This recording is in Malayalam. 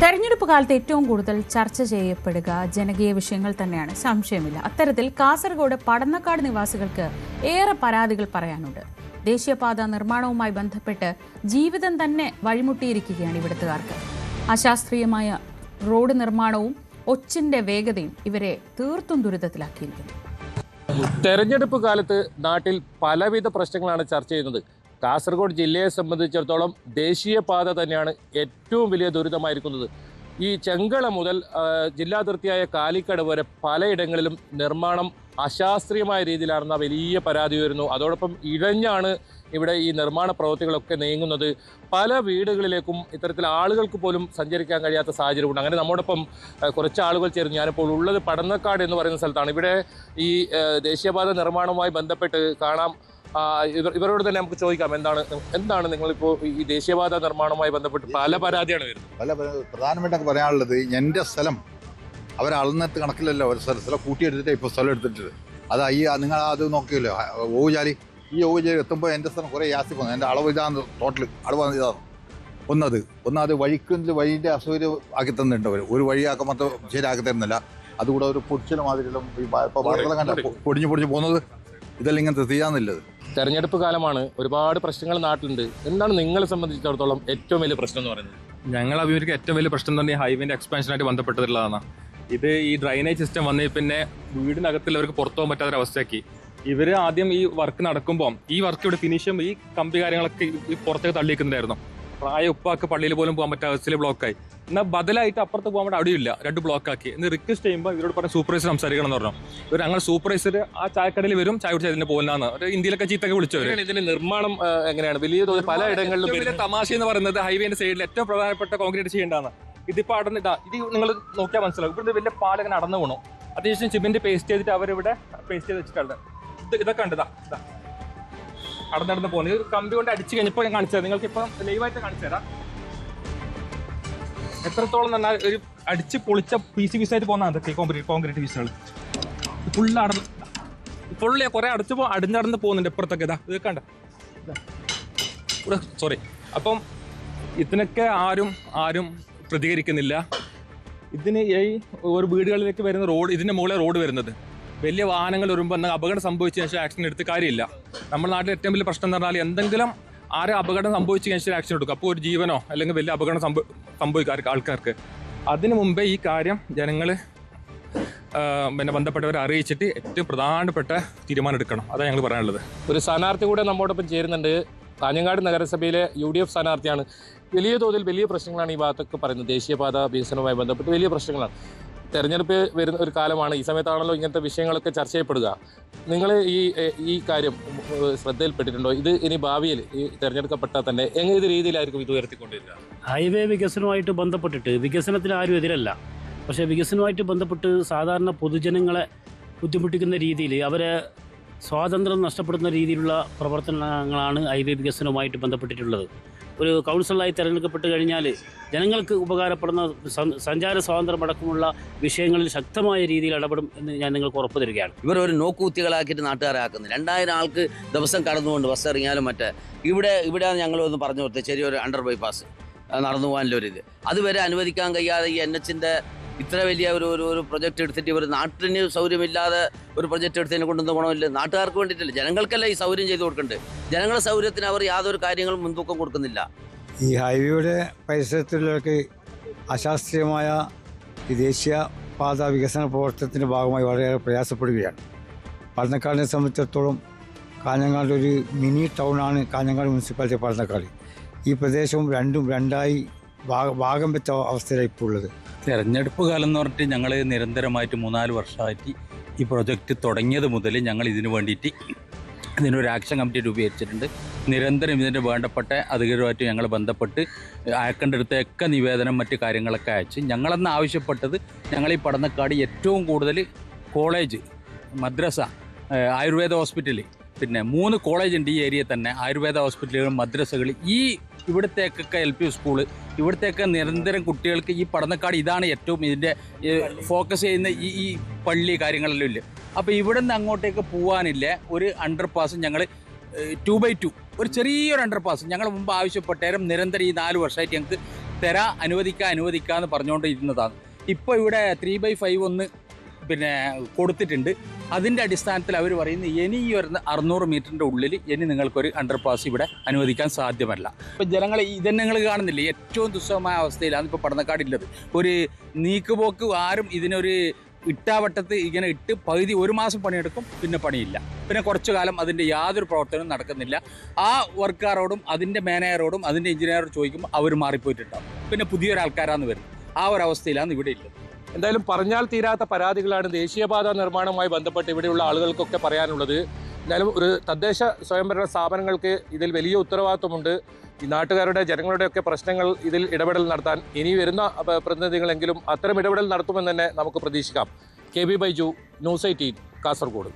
തെരഞ്ഞെടുപ്പ് കാലത്ത് ഏറ്റവും കൂടുതൽ ചർച്ച ചെയ്യപ്പെടുക ജനകീയ വിഷയങ്ങൾ തന്നെയാണ്, സംശയമില്ല. അത്തരത്തിൽ കാസർഗോഡ് പടന്നക്കാട് നിവാസികൾക്ക് ഏറെ പരാതികൾ പറയാനുണ്ട്. ദേശീയപാത നിർമ്മാണവുമായി ബന്ധപ്പെട്ട് ജീവിതം തന്നെ വഴിമുട്ടിയിരിക്കുകയാണ് ഇവിടുത്തുകാർക്ക്. അശാസ്ത്രീയമായ റോഡ് നിർമ്മാണവും ഒച്ചിന്റെ വേഗതയും ഇവരെ തീർത്തും ദുരിതത്തിലാക്കിയിരിക്കുന്നു. തെരഞ്ഞെടുപ്പ് കാലത്ത് നാട്ടിൽ പലവിധ പ്രശ്നങ്ങളാണ് ചർച്ച ചെയ്യുന്നത്. കാസർഗോഡ് ജില്ലയെ സംബന്ധിച്ചിടത്തോളം ദേശീയപാത തന്നെയാണ് ഏറ്റവും വലിയ ദുരിതമായിരിക്കുന്നത്. ഈ ചെങ്കള മുതൽ ജില്ലാതിർത്തിയായ കാലിക്കട് വരെ പലയിടങ്ങളിലും നിർമ്മാണം അശാസ്ത്രീയമായ രീതിയിലാണെന്ന വലിയ പരാതി വരുന്നു. അതോടൊപ്പം ഇഴഞ്ഞാണ് ഇവിടെ ഈ നിർമ്മാണ പ്രവൃത്തികളൊക്കെ നീങ്ങുന്നത്. പല വീടുകളിലേക്കും ഇത്തരത്തിൽ ആളുകൾക്ക് പോലും സഞ്ചരിക്കാൻ കഴിയാത്ത സാഹചര്യമുണ്ട്. അങ്ങനെ നമ്മോടൊപ്പം കുറച്ച് ആളുകൾ ചേർന്ന്, ഞാനിപ്പോൾ ഉള്ളത് പടന്നക്കാട് എന്ന് പറയുന്ന സ്ഥലത്താണ്. ഇവിടെ ഈ ദേശീയപാത നിർമ്മാണവുമായി ബന്ധപ്പെട്ട് കാണാം. ഇവരോട് തന്നെ നമുക്ക് ചോദിക്കാം, എന്താണ് നിങ്ങളിപ്പോൾ ഈ ദേശീയപാത നിർമ്മാണവുമായി ബന്ധപ്പെട്ട് പല പരാതിയാണ് വരുന്നത്. പ്രധാനമായിട്ടൊക്കെ പറയാനുള്ളത്, എൻ്റെ സ്ഥലം അവർ അളന്നിട്ട് കണക്കിലല്ലോ ഒരു സ്ഥലം കൂട്ടിയെടുത്തിട്ട് ഇപ്പോൾ സ്ഥലം എടുത്തിട്ട് അത് നിങ്ങൾ അത് നോക്കിയല്ലോ. ഓവുചാലി ഈ ഓവുചാലി എത്തുമ്പോൾ എൻ്റെ സ്ഥലം കുറേ യാസി പോകുന്നത്. എൻ്റെ അളവ് ഇതാണ്, ടോട്ടൽ അളവ് ഇതാണ്. ഒന്നത് വഴിൻ്റെ അസൗകര്യം ആക്കി തന്നിട്ടുണ്ട്. അവർ ഒരു വഴിയാക്കാൻ മൊത്തം ശരിയാക്കി തരുന്നില്ല. അതുകൂടെ ഒരു പൊടിച്ചിലും മാതിരിലും ഇപ്പോൾ വാർത്തകൾ കണ്ട പൊടിഞ്ഞു പോകുന്നത് ഇതെല്ലാം ഇങ്ങനത്തെ ചെയ്യാന്നില്ലത്. തെരഞ്ഞെടുപ്പ് കാലമാണ്, ഒരുപാട് പ്രശ്നങ്ങൾ നാട്ടിലുണ്ട്. എന്താണ് നിങ്ങളെ സംബന്ധിച്ചിടത്തോളം ഏറ്റവും വലിയ പ്രശ്നം എന്ന് പറയുന്നത്? ഞങ്ങൾ അഭിമുഖിക്കുന്ന ഏറ്റവും വലിയ പ്രശ്നം തന്നെ ഹൈവേന്റെ എക്സ്പാൻഷനായിട്ട് ബന്ധപ്പെട്ടിട്ടുള്ളതാണ്. ഇത് ഈ ഡ്രൈനേജ് സിസ്റ്റം വന്നതിൽ പിന്നെ വീടിനകത്തുള്ളവർക്ക് പുറത്തു പോകാൻ പറ്റാത്തൊരവസ്ഥയാക്കി. ഇവർ ആദ്യം ഈ വർക്ക് നടക്കുമ്പോൾ ഈ വർക്ക് ഇവിടെ ഫിനിഷ് ചെയ്യുമ്പോൾ ഈ കമ്പി കാര്യങ്ങളൊക്കെ ഈ പുറത്തേക്ക് തള്ളിയിരിക്കുന്നുണ്ടായിരുന്നു. പ്രായ ഉപ്പാക്ക് പള്ളിയിൽ പോലും പോകാൻ പറ്റാത്ത അവസ്ഥയിൽ ബ്ലോക്കായി. എന്നാൽ ബദലായിട്ട് അപ്പുറത്ത് പോകാൻ വേണ്ടി അവിടെയില്ല, 2 ബ്ലോക്കാക്കി. എന്ന് റിക്വസ്റ്റ് ചെയ്യുമ്പോൾ ഇവരോട് പറഞ്ഞ സൂപ്പർവൈസർ സംസാരിക്കണം എന്ന് പറഞ്ഞു. ഇവർ ഞങ്ങൾ സൂപ്പർവൈസർ ആ ചായക്കടയിൽ വരും, ചായ കുടിച്ച് അതിന് പോകുന്നതാണ്. ഒരു ഇന്ത്യയിലൊക്കെ ചീത്തൊക്കെ വിളിച്ചവർ. ഇതിന്റെ നിർമ്മാണം എങ്ങനെയാണ്? വലിയ തോതിൽ പല ഇടങ്ങളിലും വലിയ തമാശ എന്ന് പറയുന്നത് ഹൈവേന്റെ സൈഡിൽ ഏറ്റവും പ്രധാനപ്പെട്ട കോൺക്രീറ്റ് ചെയ്യേണ്ടതാണ്. ഇതിപ്പോൾ അടന്നിട്ടാ, ഇത് നിങ്ങൾ നോക്കിയാൽ മനസ്സിലാവും. ഇവിടെ വലിയ പാലങ്ങനെ അടന്നു പോകണം. അത്യാവശ്യം സിമെന്റ് പേസ്റ്റ് ചെയ്തിട്ട് അവരിവിടെ പേസ്റ്റ് ചെയ്ത് വെച്ചിട്ടുണ്ട്. ഇതൊക്കെ ഉണ്ട്, ഇതാ അടന്നടന്ന് പോകുന്നത്. ഒരു കമ്പി കൊണ്ട് അടിച്ചു കഴിഞ്ഞപ്പോൾ ഞാൻ കാണിച്ചത് നിങ്ങൾക്ക് ഇപ്പം ലൈവായിട്ട് കാണിച്ചു തരാം. എത്രത്തോളം പറഞ്ഞാൽ ഒരു അടിച്ച് പൊളിച്ച പീസായിട്ട് പോകുന്നതാണ് അതൊക്കെ കോൺക്രീറ്റ് പീസുകൾ. ഫുള്ള് കുറെ അടിഞ്ഞടന്ന് പോകുന്നുണ്ട് ഇപ്പുറത്തൊക്കെ. ഇതാ ഇത് കണ്ട, സോറി. അപ്പം ഇതിനൊക്കെ ആരും പ്രതികരിക്കുന്നില്ല. ഇതിന് ഈ ഒരു വീടുകളിലേക്ക് വരുന്ന റോഡ്, ഇതിന്റെ മുകളിൽ റോഡ് വരുന്നത്, വലിയ വാഹനങ്ങൾ വരുമ്പോൾ എന്നാൽ അപകടം സംഭവിച്ച ശേഷം ആക്ഷൻ എടുത്ത് കാര്യമില്ല. നമ്മുടെ നാട്ടിൽ ഏറ്റവും വലിയ പ്രശ്നം എന്ന് പറഞ്ഞാൽ എന്തെങ്കിലും അപകടം സംഭവിച്ച ശേഷം ആക്ഷൻ എടുക്കും. അപ്പോൾ ഒരു ജീവനോ അല്ലെങ്കിൽ വലിയ അപകടം സംഭവിക്കും ആൾക്കാർക്ക്. അതിനു മുമ്പേ ഈ കാര്യം ജനങ്ങൾ ബന്ധപ്പെട്ടവരെ അറിയിച്ചിട്ട് ഏറ്റവും പ്രധാനപ്പെട്ട തീരുമാനം എടുക്കണം. അതാണ് ഞങ്ങൾ പറയാനുള്ളത്. ഒരു സ്ഥാനാർത്ഥി കൂടെ നമ്മോടൊപ്പം ചേരുന്നുണ്ട്. കാഞ്ഞങ്ങാട് നഗരസഭയിലെ UDF സ്ഥാനാർത്ഥിയാണ്. വലിയ തോതിൽ വലിയ പ്രശ്നങ്ങളാണ് ഈ ഭാഗത്തൊക്കെ പറയുന്നത്. ദേശീയപാത വികസനവുമായി ബന്ധപ്പെട്ട് വലിയ പ്രശ്നങ്ങളാണ്. തെരഞ്ഞെടുപ്പ് വരുന്ന ഒരു കാലമാണ്. ഈ സമയത്താണല്ലോ ഇങ്ങനത്തെ വിഷയങ്ങളൊക്കെ ചർച്ച ചെയ്യപ്പെടുക. നിങ്ങൾ ഈ കാര്യം ശ്രദ്ധയിൽപ്പെട്ടിട്ടുണ്ടോ? ഇത് ഇനി ഭാവിയിൽ ഈ തെരഞ്ഞെടുക്കപ്പെട്ടാൽ തന്നെ ഏത് രീതിയിലായിരിക്കും ഇത് ഉയർത്തിക്കൊണ്ടിരിക്കുക? ഹൈവേ വികസനവുമായിട്ട് ബന്ധപ്പെട്ടിട്ട് വികസനത്തിന് ആരും എതിരല്ല. പക്ഷേ വികസനവുമായിട്ട് ബന്ധപ്പെട്ട് സാധാരണ പൊതുജനങ്ങളെ ബുദ്ധിമുട്ടിക്കുന്ന രീതിയിൽ, അവരെ സ്വാതന്ത്ര്യം നഷ്ടപ്പെടുന്ന രീതിയിലുള്ള പ്രവർത്തനങ്ങളാണ് ഹൈവേ വികസനവുമായിട്ട് ബന്ധപ്പെട്ടിട്ടുള്ളത്. ഒരു കൗൺസിലറായി തിരഞ്ഞെടുക്കപ്പെട്ട് കഴിഞ്ഞാൽ ജനങ്ങൾക്ക് ഉപകാരപ്പെടുന്ന സഞ്ചാര സ്വാതന്ത്ര്യം അടക്കമുള്ള വിഷയങ്ങളിൽ ശക്തമായ രീതിയിൽ ഇടപെടും എന്ന് ഞാൻ നിങ്ങൾക്ക് ഉറപ്പ് തരികയാണ്. ഇവർ ഒരു നോക്കുകുത്തികളാക്കിയിട്ട് നാട്ടുകാരെ ആക്കുന്നത്. 2000 ആൾക്ക് ദിവസം കടന്നുകൊണ്ട് ബസ് ഇറങ്ങിയാലും ഇവിടെയാണ് ഞങ്ങളൊന്ന് പറഞ്ഞു കൊടുത്തത്, ചെറിയൊരു അണ്ടർ ബൈപ്പാസ് നടന്നു പോകാനുള്ളൊരിത്. അതുവരെ അനുവദിക്കാൻ കഴിയാതെ ഈ NHന്റെ ഇത്ര വലിയ ഒരു പ്രൊജക്റ്റ് എടുത്തിട്ട് ഇവർ നാട്ടിന് സൗകര്യമില്ലാതെ ഒരു പ്രൊജക്റ്റ് എടുത്തതിനെ കൊണ്ടൊന്നും ഗുണമില്ല. നാട്ടുകാർക്ക് വേണ്ടിയിട്ടില്ല, ജനങ്ങൾക്കല്ല ഈ സൗകര്യം ചെയ്ത് കൊടുക്കുന്നുണ്ട്. ജനങ്ങളുടെ സൗകര്യത്തിന് അവർ യാതൊരു കാര്യങ്ങളും മുൻതൂക്കം കൊടുക്കുന്നില്ല. ഈ ഹൈവേയുടെ പരിസരത്തുള്ളവർക്ക് അശാസ്ത്രീയമായ ഈ ദേശീയപാത വികസന പ്രവർത്തനത്തിൻ്റെ ഭാഗമായി വളരെയേറെ പ്രയാസപ്പെടുകയാണ്. പടന്നക്കാടിനെ സംബന്ധിച്ചിടത്തോളം കാഞ്ഞങ്ങാട് ഒരു മിനി ടൗണാണ് കാഞ്ഞങ്ങാട് മുനിസിപ്പാലിറ്റി പടന്നക്കാട്. ഈ പ്രദേശവും രണ്ടായി ഭാഗം വെച്ച അവസ്ഥയിലാണ് ഇപ്പോൾ ഉള്ളത്. തെരഞ്ഞെടുപ്പ് കാലം എന്ന് പറഞ്ഞിട്ട് ഞങ്ങൾ നിരന്തരമായിട്ട് 3-4 വർഷമായിട്ട് ഈ പ്രൊജക്റ്റ് തുടങ്ങിയത് മുതൽ ഞങ്ങൾ ഇതിനു വേണ്ടിയിട്ട് ഇതിനൊരു ആക്ഷൻ കമ്മിറ്റി രൂപീകരിച്ചിട്ടുണ്ട്. നിരന്തരം ഇതിൻ്റെ വേണ്ടപ്പെട്ട അധികൃതരുമായിട്ട് ഞങ്ങൾ ബന്ധപ്പെട്ട് അയക്കേണ്ടടുത്തൊക്കെ നിവേദനം മറ്റു കാര്യങ്ങളൊക്കെ അയച്ച് ഞങ്ങളെന്ന് ആവശ്യപ്പെട്ടത്, ഞങ്ങൾ ഈ പടന്നക്കാട് ഏറ്റവും കൂടുതൽ കോളേജ്, മദ്രസ, ആയുർവേദ ഹോസ്പിറ്റൽ, പിന്നെ 3 കോളേജ് ഉണ്ട് ഈ ഏരിയയിൽ തന്നെ. ആയുർവേദ ഹോസ്പിറ്റലുകൾ, മദ്രസകൾ, ഇവിടത്തേക്കൊക്കെ LP സ്കൂള്, ഇവിടത്തേക്ക് നിരന്തരം കുട്ടികൾക്ക് ഈ പടന്നക്കാട് ഇതാണ് ഏറ്റവും ഇതിൻ്റെ ഫോക്കസ് ചെയ്യുന്ന ഈ പള്ളി കാര്യങ്ങളെല്ലാം ഇല്ല. അപ്പോൾ ഇവിടെ നിന്ന് അങ്ങോട്ടേക്ക് പോകാനില്ല ഒരു അണ്ടർപാസ് ഞങ്ങൾ 2x2 ഒരു ചെറിയൊരു അണ്ടർപാസ് ഞങ്ങൾ മുമ്പ് ആവശ്യപ്പെട്ടേരം നിരന്തരം ഈ 4 വർഷമായിട്ട് ഞങ്ങൾക്ക് അനുവദിക്കാന്ന് പറഞ്ഞുകൊണ്ടിരുന്നതാണ്. ഇപ്പോൾ ഇവിടെ 3/5 ഒന്ന് കൊടുത്തിട്ടുണ്ട്. അതിൻ്റെ അടിസ്ഥാനത്തിൽ അവർ പറയുന്നത് ഇനി ഈ വരുന്ന 600 മീറ്ററിൻ്റെ ഉള്ളിൽ ഇനി നിങ്ങൾക്കൊരു അണ്ടർപാസ് ഇവിടെ അനുവദിക്കാൻ സാധ്യമല്ല. ഇപ്പോൾ ജനങ്ങൾ ഇതന്നെ നിങ്ങൾ കാണുന്നില്ലേ, ഏറ്റവും ദുസ്സഹമായ അവസ്ഥയിലാണ് ഇപ്പോൾ പടന്നക്കാടുള്ളത്. ഒരു നീക്കുപോക്ക് ആരും ഇതിനൊരു ഇട്ടാവട്ടത്ത് ഇങ്ങനെ ഇട്ട് പകുതി 1 മാസം പണിയെടുക്കും, പിന്നെ പണിയില്ല, പിന്നെ കുറച്ചു കാലം അതിൻ്റെ യാതൊരു പ്രവർത്തനവും നടക്കുന്നില്ല. ആ വർക്കാരോടും അതിൻ്റെ മാനേജറോടും അതിൻ്റെ എഞ്ചിനീയറോട് ചോദിക്കുമ്പോൾ അവർ മാറിപ്പോയിട്ടുണ്ടാവും, പിന്നെ പുതിയൊരാൾക്കാരാണ് വരുന്നത്. ആ ഒരു അവസ്ഥയിലാണ് ഇവിടെ ഉള്ളത്. എന്തായാലും പറഞ്ഞാൽ തീരാത്ത പരാതികളാണ് ദേശീയപാത നിർമ്മാണവുമായി ബന്ധപ്പെട്ട് ഇവിടെയുള്ള ആളുകൾക്കൊക്കെ പറയാനുള്ളത്. എന്തായാലും ഒരു തദ്ദേശ സ്വയംഭരണ സ്ഥാപനങ്ങൾക്ക് ഇതിൽ വലിയ ഉത്തരവാദിത്വമുണ്ട്. ഈ നാട്ടുകാരുടെ ജനങ്ങളുടെയൊക്കെ പ്രശ്നങ്ങൾ ഇതിൽ ഇടപെടൽ നടത്താൻ ഇനി വരുന്ന പ്രതിനിധികളെങ്കിലും അത്തരം ഇടപെടൽ നടത്തുമെന്ന് തന്നെ നമുക്ക് പ്രതീക്ഷിക്കാം. KB Baiju, News 18, Kasaragod.